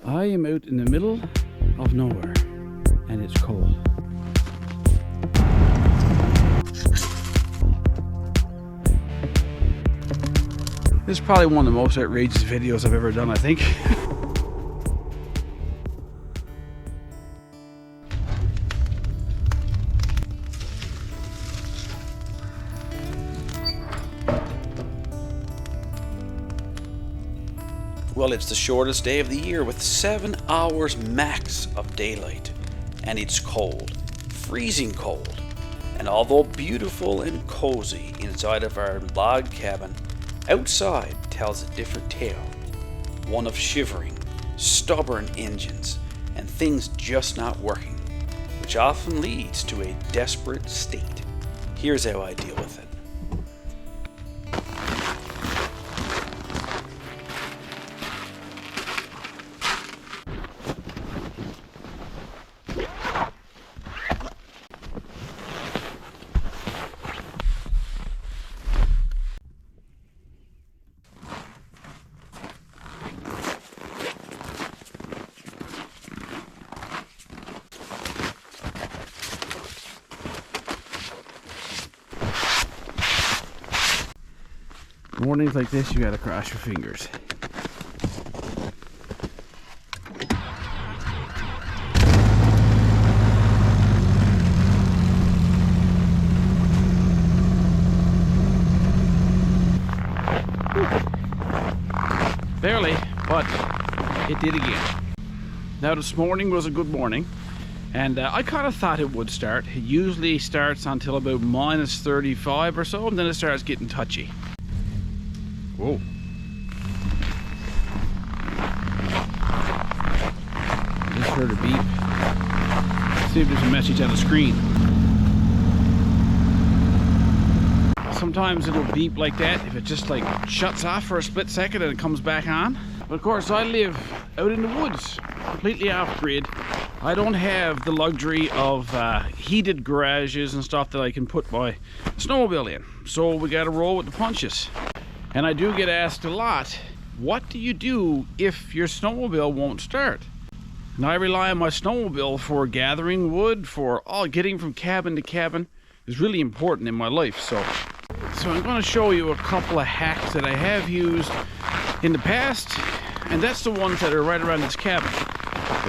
I am out in the middle of nowhere and it's cold. This is probably one of the most outrageous videos I've ever done, I think. Well, it's the shortest day of the year with 7 hours max of daylight. And it's cold, freezing cold. And although beautiful and cozy inside of our log cabin, outside tells a different tale. One of shivering, stubborn engines and things just not working, which often leads to a desperate state. Here's how I deal with it. Mornings like this, you gotta cross your fingers. Barely, but it did again. Now this morning was a good morning, and I kind of thought it would start. It usually starts until about minus 35 or so, and then it starts getting touchy. Whoa. Just heard a beep. Let's see if there's a message on the screen. Sometimes it'll beep like that if it just like shuts off for a split second and it comes back on. But of course I live out in the woods, completely off grid. I don't have the luxury of heated garages and stuff that I can put my snowmobile in. So we gotta roll with the punches. And I do get asked a lot, what do you do if your snowmobile won't start? And I rely on my snowmobile for gathering wood, for getting from cabin to cabin is really important in my life. So I'm going to show you a couple of hacks that I have used in the past, and that's the ones that are right around this cabin.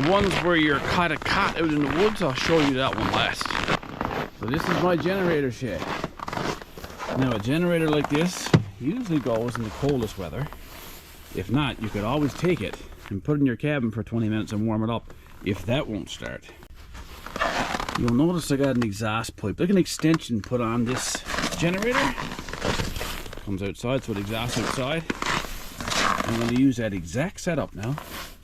The ones where you're kind of caught out in the woods, I'll show you that one last. So this is my generator shed. Now a generator like this usually goes in the coldest weather. If not, you could always take it and put it in your cabin for 20 minutes and warm it up if that won't start. You'll notice I got an exhaust pipe, like an extension put on this generator. Comes outside, so it exhausts outside. I'm going to use that exact setup now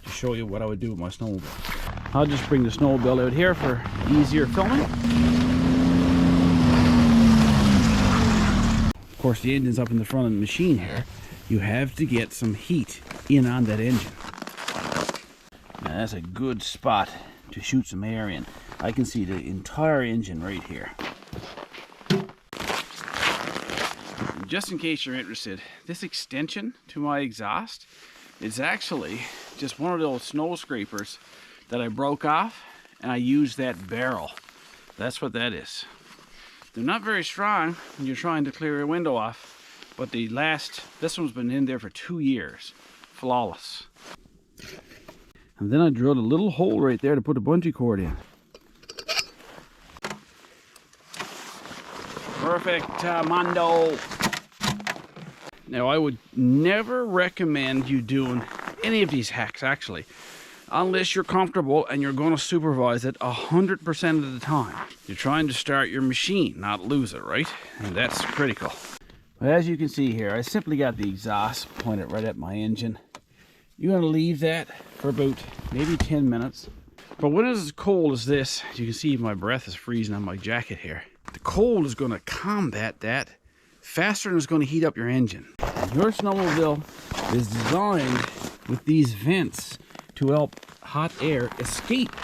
to show you what I would do with my snowmobile. I'll just bring the snowmobile out here for easier filming. Of course, the engine's up in the front of the machine here. You have to get some heat in on that engine. Now that's a good spot to shoot some air in. I can see the entire engine right here. Just in case you're interested, this extension to my exhaust is actually just one of those snow scrapers that I broke off, and I used that barrel. That's what that is. They're not very strong when you're trying to clear your window off, but this one's been in there for 2 years. Flawless. And then I drilled a little hole right there to put a bungee cord in. Perfect, Mondo. Now I would never recommend you doing any of these hacks actually, unless you're comfortable and you're going to supervise it 100% of the time. You're trying to start your machine, not lose it, right? And that's critical. But as you can see here, I simply got the exhaust pointed right at my engine. You're going to leave that for about maybe 10 minutes. But when it's as cold as this, you can see my breath is freezing on my jacket here. The cold is going to combat that faster than it's going to heat up your engine. And your snowmobile is designed with these vents to help hot air escape.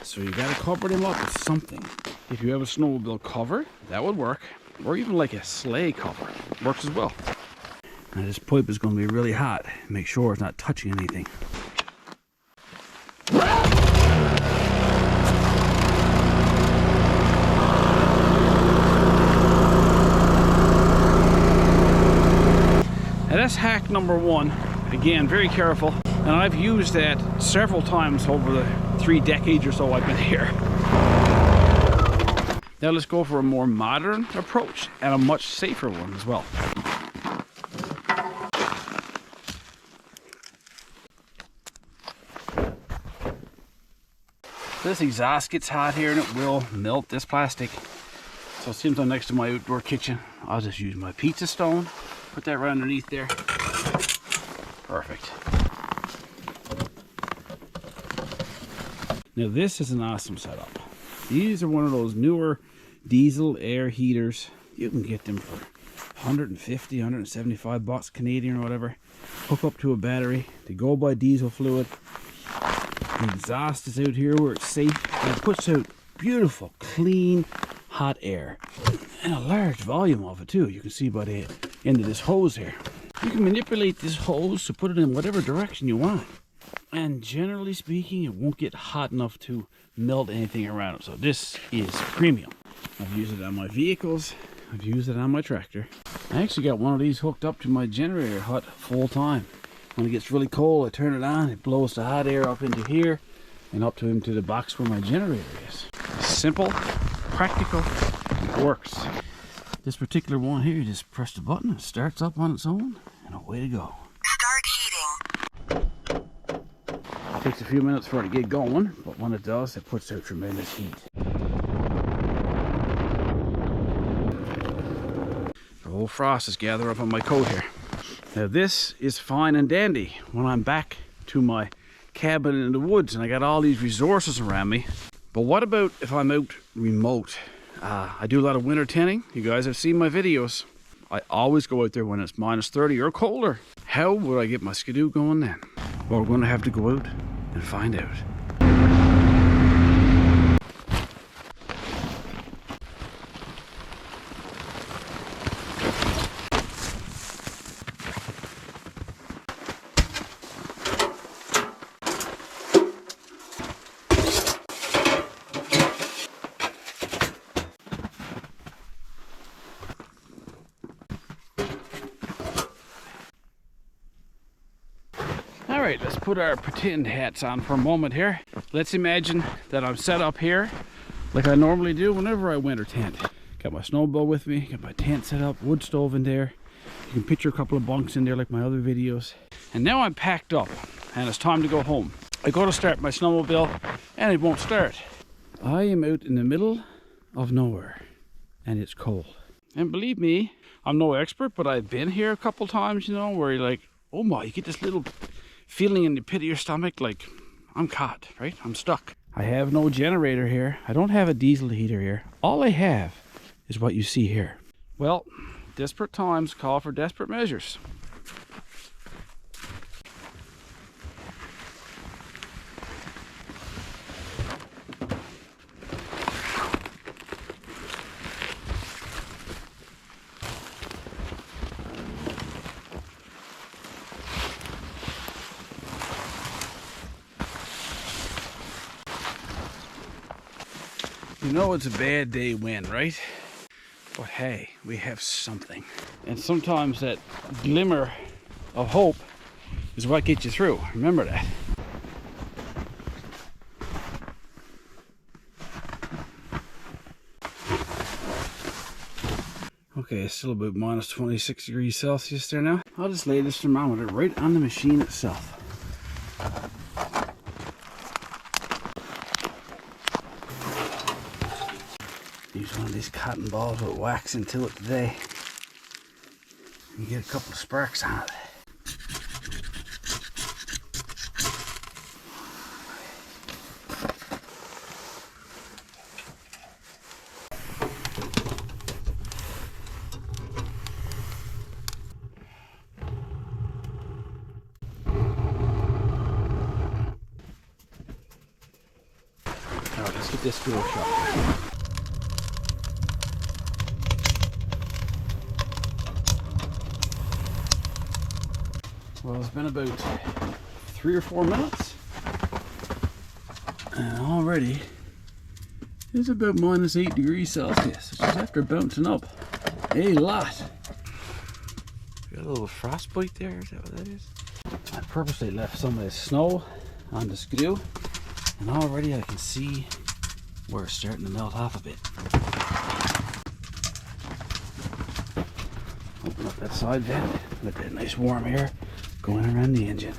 So you got to cover them up with something. If you have a snowmobile cover, that would work. Or even like a sleigh cover, works as well. Now this pipe is going to be really hot. Make sure it's not touching anything. hack number one. Again, very careful. And I've used that several times over the 3 decades or so I've been here. Now let's go for a more modern approach and a much safer one as well. This exhaust gets hot here and it will melt this plastic. So since I'm next to my outdoor kitchen, I'll just use my pizza stone, put that right underneath there. Perfect. Now this is an awesome setup. These are one of those newer diesel air heaters. You can get them for 150, 175 bucks Canadian or whatever. Hook up to a battery. They go by diesel fluid. The exhaust is out here where it's safe, and it puts out beautiful, clean, hot air. And a large volume of it too. You can see by the end of this hose here. You can manipulate this hose to put it in whatever direction you want. And generally speaking, it won't get hot enough to melt anything around it. So this is premium. I've used it on my vehicles. I've used it on my tractor. I actually got one of these hooked up to my generator hut full time. When it gets really cold, I turn it on. It blows the hot air up into here and up into the box where my generator is. Simple, practical, it works. This particular one here, you just press the button, it starts up on its own, and away to go. Start heating. It takes a few minutes for it to get going, but when it does, it puts out tremendous heat. The whole frost is gathering up on my coat here. Now this is fine and dandy when I'm back to my cabin in the woods and I got all these resources around me. But what about if I'm out remote? I do a lot of winter tenting. You guys have seen my videos. I always go out there when it's -30 or colder. How would I get my skidoo going then? Well, we're going to have to go out and find out. Alright, let's put our pretend hats on for a moment here. Let's imagine that I'm set up here like I normally do whenever I winter tent. Got my snowmobil with me, got my tent set up, wood stove in there. You can picture a couple of bunks in there like my other videos. And now I'm packed up and it's time to go home. I go to start my snowmobile and it won't start. I am out in the middle of nowhere and it's cold. And believe me, I'm no expert, but I've been here a couple times, you know, where you're like, oh my, you get this little feeling in the pit of your stomach like I'm caught, right? I'm stuck. I have no generator here. I don't have a diesel heater here. All I have is what you see here. Well, desperate times call for desperate measures. You know it's a bad day when, right? But hey, we have something. And sometimes that glimmer of hope is what gets you through. Remember that. Okay, it's still about -26 degrees Celsius there now. I'll just lay this thermometer right on the machine itself. Use one of these cotton balls with wax into it today and get a couple of sparks on it. Alright, let's get this door shut. Well, it's been about 3 or 4 minutes, and already it's about -8 degrees Celsius, which is after bouncing up a lot. Got a a little frostbite there, is that what that is? I purposely left some of this snow on the skidoo, and already I can see where it's starting to melt off a bit. Open up that side vent, let that nice warm air going around the engine.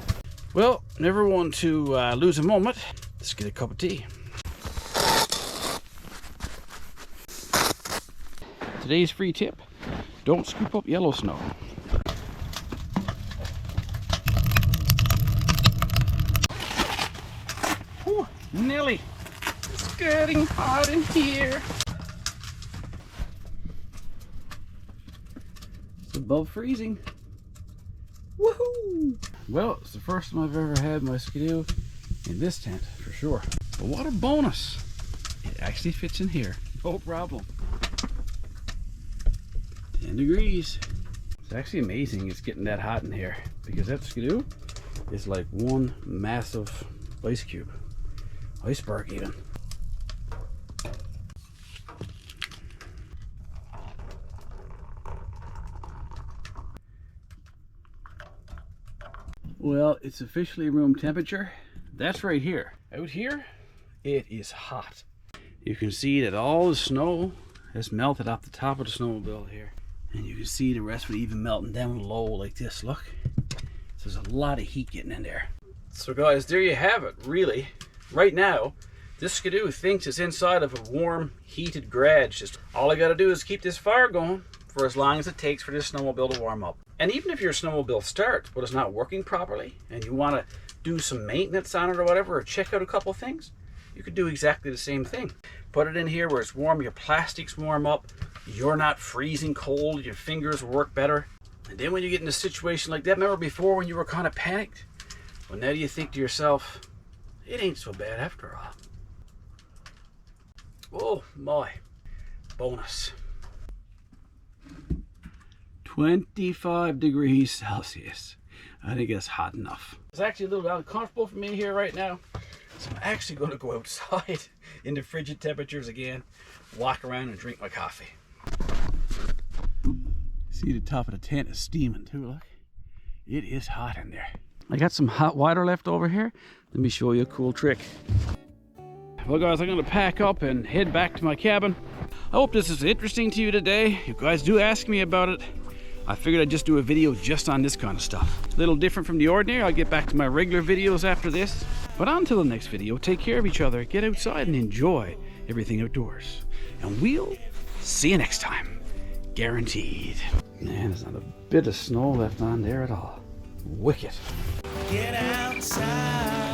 Well, never one to lose a moment. Let's get a cup of tea. Today's free tip: don't scoop up yellow snow. Whew, Nelly, it's getting hot in here. It's above freezing. Woohoo! Well, it's the first time I've ever had my skidoo in this tent, for sure. But what a bonus! It actually fits in here, no problem. 10 degrees. It's actually amazing it's getting that hot in here, because that skidoo is like one massive ice cube. Iceberg even. Well, it's officially room temperature. That's right here. Out here, it is hot. You can see that all the snow has melted off the top of the snowmobile here. And you can see the rest of it even melting down low like this, look. So there's a lot of heat getting in there. So guys, there you have it, really. Right now, this skidoo thinks it's inside of a warm, heated garage. Just all I gotta do is keep this fire going for as long as it takes for this snowmobile to warm up. And even if your snowmobile starts but it's not working properly and you want to do some maintenance on it or whatever, or check out a couple things, you could do exactly the same thing. Put it in here where it's warm, your plastics warm up, you're not freezing cold, your fingers work better. And then when you get in a situation like that, remember before when you were kind of panicked? Well, now you think to yourself, it ain't so bad after all. Oh my, bonus. 25 degrees Celsius. I think it's hot enough. It's actually a little uncomfortable for me here right now. So I'm actually going to go outside in the frigid temperatures again, walk around and drink my coffee. See, the top of the tent is steaming too, look. It is hot in there. I got some hot water left over here. Let me show you a cool trick. Well guys, I'm going to pack up and head back to my cabin. I hope this is interesting to you today. You guys do ask me about it. I figured I'd just do a video just on this kind of stuff. A little different from the ordinary. I'll get back to my regular videos after this. But until the next video, take care of each other, get outside and enjoy everything outdoors. And we'll see you next time. Guaranteed. Man, there's not a bit of snow left on there at all. Wicked. Get outside.